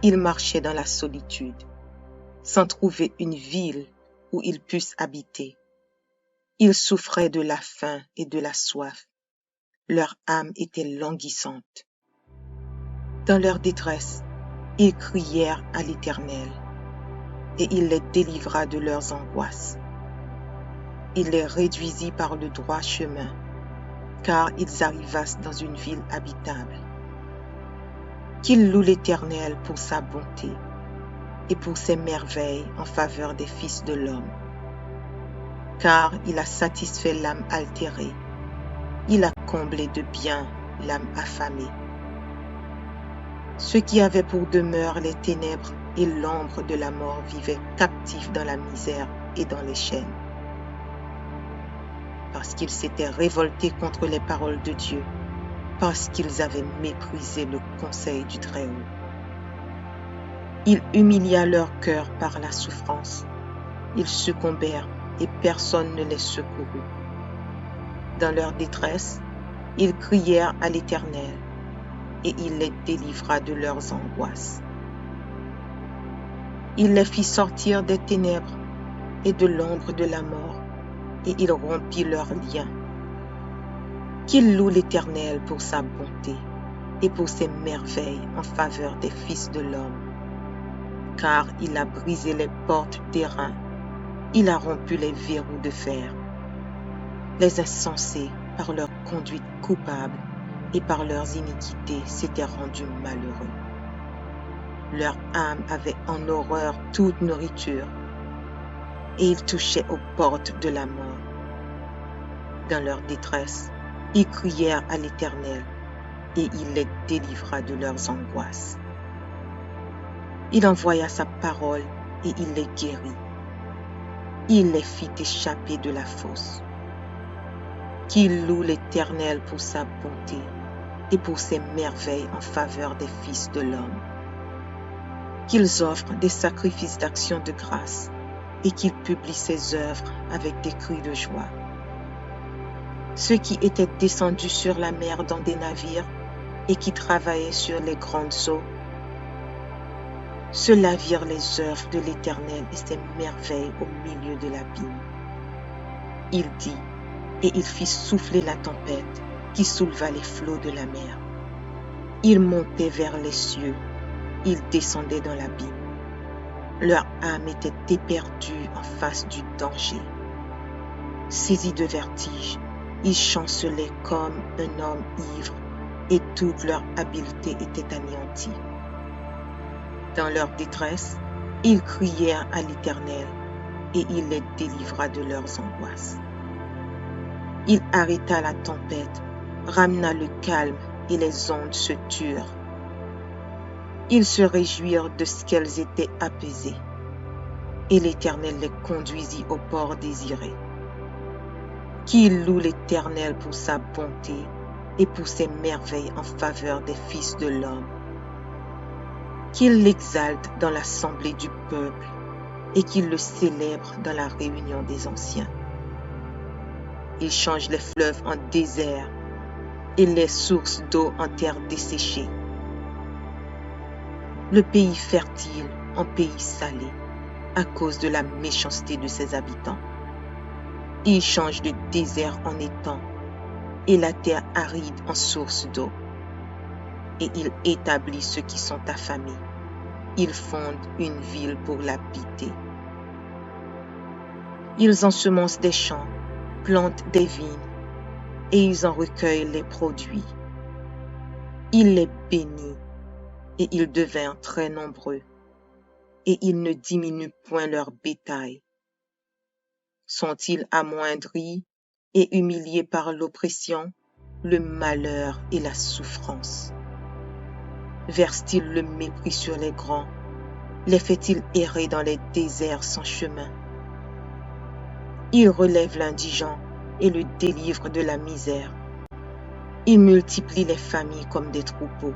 ils marchaient dans la solitude, sans trouver une ville où ils puissent habiter. Ils souffraient de la faim et de la soif. Leur âme était languissante. Dans leur détresse, ils crièrent à l'Éternel, et il les délivra de leurs angoisses. Il les réduisit par le droit chemin, car ils arrivassent dans une ville habitable. Qu'ils louent l'Éternel pour sa bonté et pour ses merveilles en faveur des fils de l'homme. Car il a satisfait l'âme altérée, il a comblé de bien l'âme affamée. Ceux qui avaient pour demeure les ténèbres et l'ombre de la mort vivaient captifs dans la misère et dans les chaînes. Parce qu'ils s'étaient révoltés contre les paroles de Dieu, parce qu'ils avaient méprisé le conseil du Très-Haut. Il humilia leur cœur par la souffrance. Ils succombèrent et personne ne les secourut. Dans leur détresse, ils crièrent à l'Éternel, et il les délivra de leurs angoisses. Il les fit sortir des ténèbres et de l'ombre de la mort, et il rompit leurs liens. Qu'il loue l'Éternel pour sa bonté et pour ses merveilles en faveur des fils de l'homme. Car il a brisé les portes d'airain, il a rompu les verrous de fer. Les insensés, par leur conduite coupable et par leurs iniquités, s'étaient rendus malheureux. Leur âme avait en horreur toute nourriture, et ils touchaient aux portes de la mort. Dans leur détresse, ils crièrent à l'Éternel, et il les délivra de leurs angoisses. Il envoya sa parole, et il les guérit. Il les fit échapper de la fosse. Qu'il loue l'Éternel pour sa bonté et pour ses merveilles en faveur des fils de l'homme. Qu'ils offrent des sacrifices d'action de grâce et qu'ils publient ses œuvres avec des cris de joie. Ceux qui étaient descendus sur la mer dans des navires et qui travaillaient sur les grandes eaux, ceux-là virent les œuvres de l'Éternel et ses merveilles au milieu de l'abîme. Il dit, et il fit souffler la tempête qui souleva les flots de la mer. Ils montaient vers les cieux, ils descendaient dans l'abîme. Leur âme était éperdue en face du danger. Saisis de vertige, ils chancelaient comme un homme ivre et toute leur habileté était anéantie. Dans leur détresse, ils crièrent à l'Éternel et il les délivra de leurs angoisses. Il arrêta la tempête, ramena le calme et les ondes se turent. Ils se réjouirent de ce qu'elles étaient apaisées, et l'Éternel les conduisit au port désiré. Qu'il loue l'Éternel pour sa bonté et pour ses merveilles en faveur des fils de l'homme. Qu'il l'exalte dans l'assemblée du peuple et qu'il le célèbre dans la réunion des anciens. Il change les fleuves en désert et les sources d'eau en terre desséchée. Le pays fertile en pays salé à cause de la méchanceté de ses habitants. Il change le désert en étang et la terre aride en source d'eau. Et il établit ceux qui sont affamés. Il fonde une ville pour l'habiter. Ils ensemencent des champs, plantent des vignes, et ils en recueillent les produits. Il les bénit, et ils devinrent très nombreux, et ils ne diminuent point leur bétail. Sont-ils amoindris et humiliés par l'oppression, le malheur et la souffrance? Verse-t-il le mépris sur les grands? Les fait-il errer dans les déserts sans chemin? Il relève l'indigent et le délivre de la misère. Il multiplie les familles comme des troupeaux.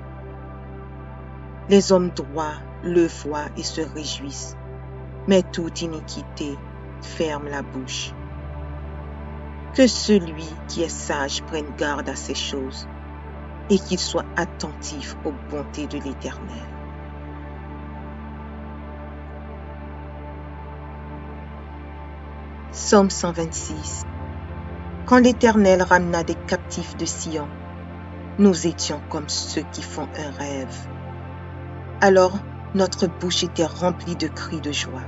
Les hommes droits le voient et se réjouissent, mais toute iniquité ferme la bouche. Que celui qui est sage prenne garde à ces choses et qu'il soit attentif aux bontés de l'Éternel. Psaume 126. Quand l'Éternel ramena des captifs de Sion, nous étions comme ceux qui font un rêve. Alors notre bouche était remplie de cris de joie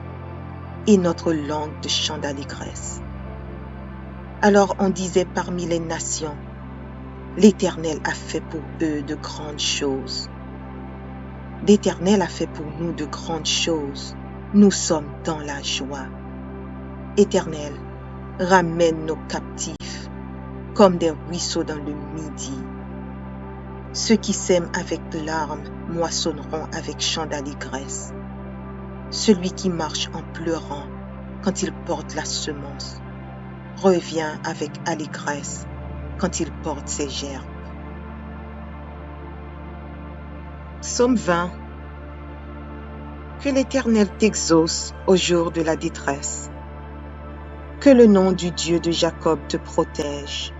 et notre langue de chants d'allégresse. Alors on disait parmi les nations, l'Éternel a fait pour eux de grandes choses. L'Éternel a fait pour nous de grandes choses. Nous sommes dans la joie. Éternel, ramène nos captifs comme des ruisseaux dans le midi. Ceux qui sèment avec larmes moissonneront avec chants d'allégresse. Celui qui marche en pleurant quand il porte la semence revient avec allégresse quand il porte ses gerbes. Psaume 20. Que l'Éternel t'exauce au jour de la détresse. Que le nom du Dieu de Jacob te protège.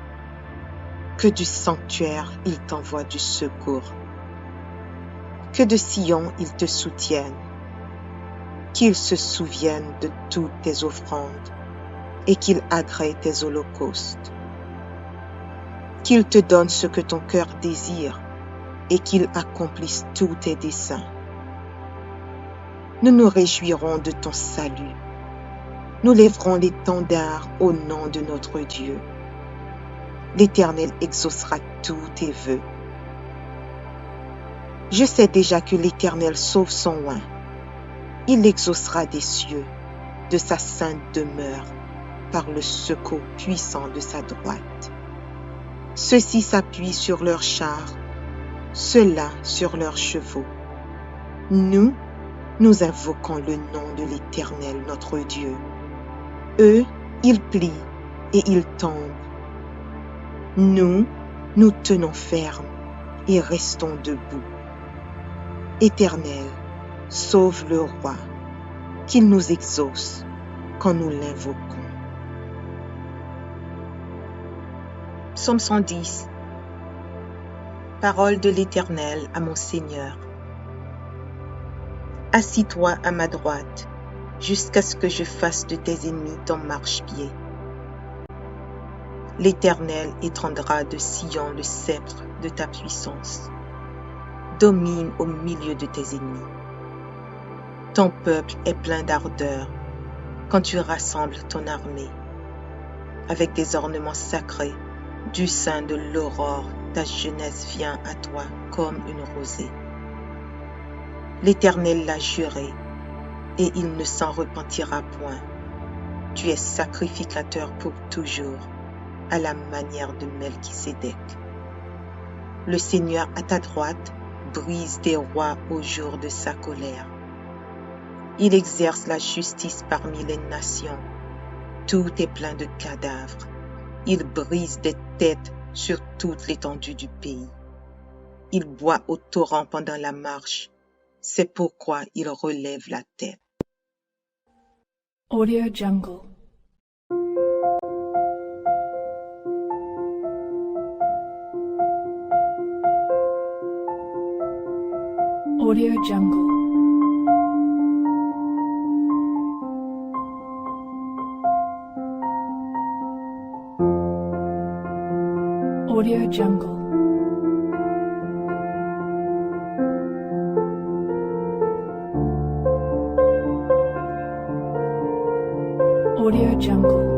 Que du sanctuaire il t'envoie du secours. Que de Sion il te soutienne. Qu'il se souvienne de toutes tes offrandes et qu'il agrée tes holocaustes. Qu'il te donne ce que ton cœur désire et qu'il accomplisse tous tes desseins. Nous nous réjouirons de ton salut. Nous lèverons l'étendard au nom de notre Dieu. L'Éternel exaucera tous tes vœux. Je sais déjà que l'Éternel sauve son oint. Il l'exaucera des cieux, de sa sainte demeure, par le secours puissant de sa droite. Ceux-ci s'appuient sur leurs chars, ceux-là sur leurs chevaux. Nous invoquons le nom de l'Éternel notre Dieu. Eux, ils plient et ils tombent. Nous tenons ferme et restons debout. Éternel, sauve le roi, qu'il nous exauce quand nous l'invoquons. Psaume 110. Parole de l'Éternel à mon Seigneur. Assis-toi à ma droite, jusqu'à ce que je fasse de tes ennemis ton marchepied. L'Éternel étendra de Sion le sceptre de ta puissance. Domine au milieu de tes ennemis. Ton peuple est plein d'ardeur quand tu rassembles ton armée. Avec des ornements sacrés, du sein de l'aurore, ta jeunesse vient à toi comme une rosée. L'Éternel l'a juré, et il ne s'en repentira point. Tu es sacrificateur pour toujours, à la manière de Melchisédek. Le Seigneur à ta droite brise des rois au jour de sa colère. Il exerce la justice parmi les nations. Tout est plein de cadavres. Il brise des têtes sur toute l'étendue du pays. Il boit au torrent pendant la marche. C'est pourquoi il relève la tête. Audio Jungle. Audio Jungle. Audio Jungle. Audio Jungle.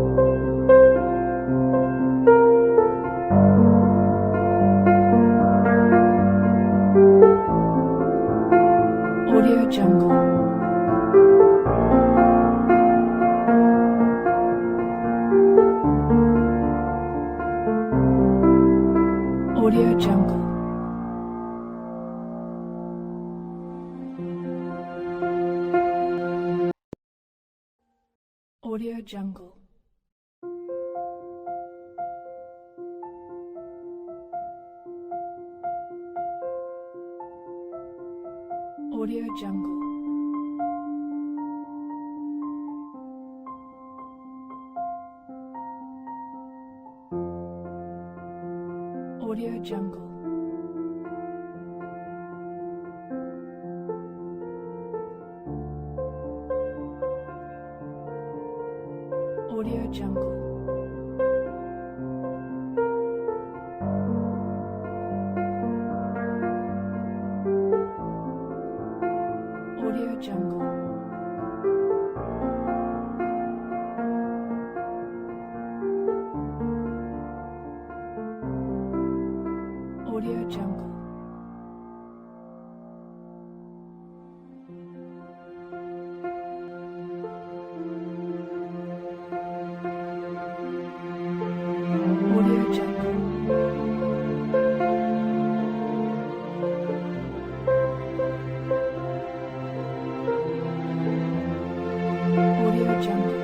Audio Jungle. Audio Jungle. Audio Jungle. Audio Jungle. Audio Jungle. Audio Jungle. Audio Jungle. Audio Jungle. Audio Jungle. Audio Jungle. Audio Jungle.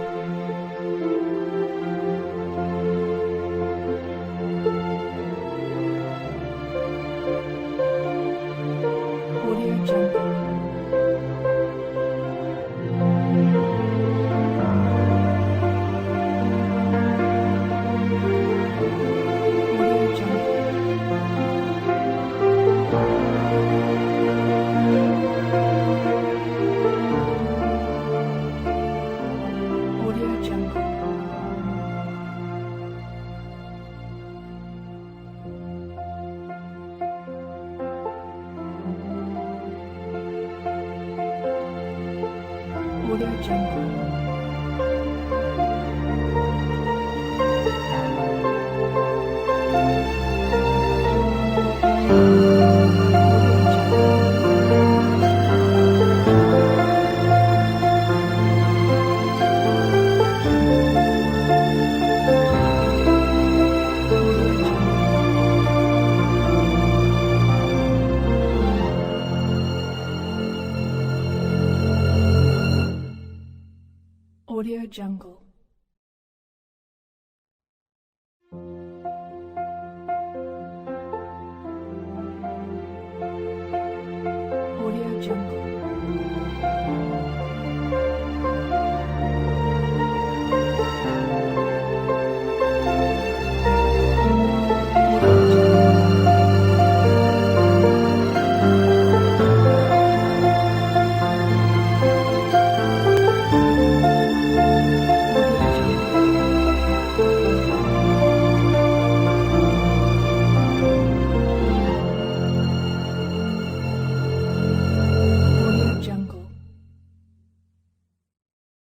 Audio Jungle. Audio Jungle. Audio Jungle. Audio Jungle. Audio Jungle.